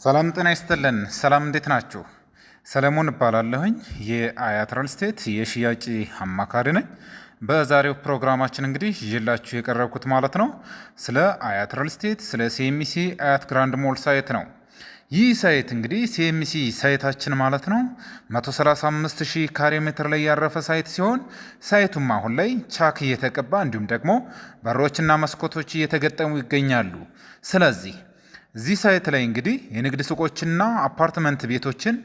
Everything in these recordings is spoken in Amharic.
ሰላም ጤና ይስጥልን። ሰላም እንዴት ናችሁ? ሰለሞን እባላለሁኝ የአያት ሪል ስቴት የሽያጭ አማካሪ ነኝ። በዛሬው ፕሮግራማችን እንግዲህ ይዤላችሁ የቀረብኩት ማለት ነው ስለ አያት ሪል ስቴት ስለ ሲኤምሲ አያት ግራንድ ሞል ሳይት ነው። ይህ ሳይት እንግዲህ ሲኤምሲ ሳይታችን ማለት ነው 135,000 ካሬ ሜትር ላይ ያረፈ ሳይት ሲሆን ሳይቱም አሁን ላይ ቻክ እየተቀባ እንዲሁም ደግሞ በሮችና መስኮቶች እየተገጠሙ ይገኛሉ። ስለዚህ እዚህ ሳይት ላይ እንግዲህ የንግድ ሱቆችና አፓርትመንት ቤቶችን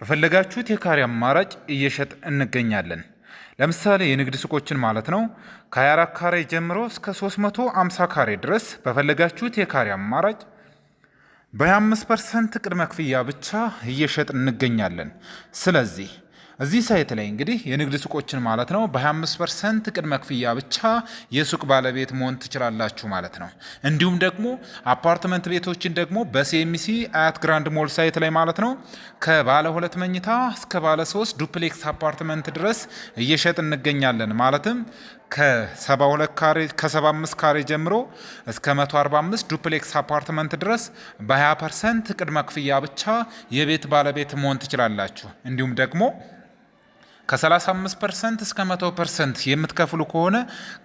በፈለጋችሁት የካሬ አማራጭ እየሸጥ እንገኛለን። ለምሳሌ የንግድ ሱቆችን ማለት ነው ከ24 ካሬ ጀምሮ እስከ 350 ካሬ ድረስ በፈለጋችሁት የካሬ አማራጭ በ25% ቅድመ ክፍያ ብቻ እየሸጥ እንገኛለን። ስለዚህ እዚህ ሳይት ላይ እንግዲህ የንግድ ሱቆችን ማለት ነው በ25% ቅድመ ክፍያ ብቻ የሱቅ ባለቤት መሆን ትችላላችሁ ማለት ነው። እንዲሁም ደግሞ አፓርትመንት ቤቶችን ደግሞ በሲኤምሲ አያት ግራንድ ሞል ሳይት ላይ ማለት ነው ከባለ 2 መኝታ እስከ ባለ 3 ዱፕሌክስ አፓርትመንት ድረስ እየሸጥ እንገኛለን። ማለትም ከ72 ካሬ ከ75 ካሬ ጀምሮ እስከ 145 ዱፕሌክስ አፓርትመንት ድረስ በ20% ቅድመ ክፍያ ብቻ የቤት ባለቤት መሆን ትችላላችሁ። እንዲሁም ደግሞ ከ35% እስከ 100% የምትከፍሉ ከሆነ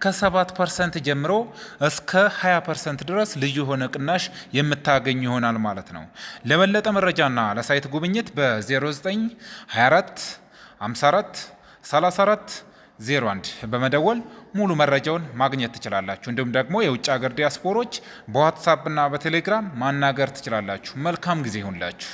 ከ7% ጀምሮ እስከ 20% ድረስ ልዩ የሆነ ቅናሽ የምታገኙ ይሆናል ማለት ነው። ለበለጠ መረጃና ለሳይት ጉብኝት በ0924 54 34 01 በመደወል ሙሉ መረጃውን ማግኘት ትችላላችሁ። እንዲሁም ደግሞ የውጭ ሀገር ዲያስፖሮች በዋትሳፕ እና በቴሌግራም ማናገር ትችላላችሁ። መልካም ጊዜ ይሁንላችሁ።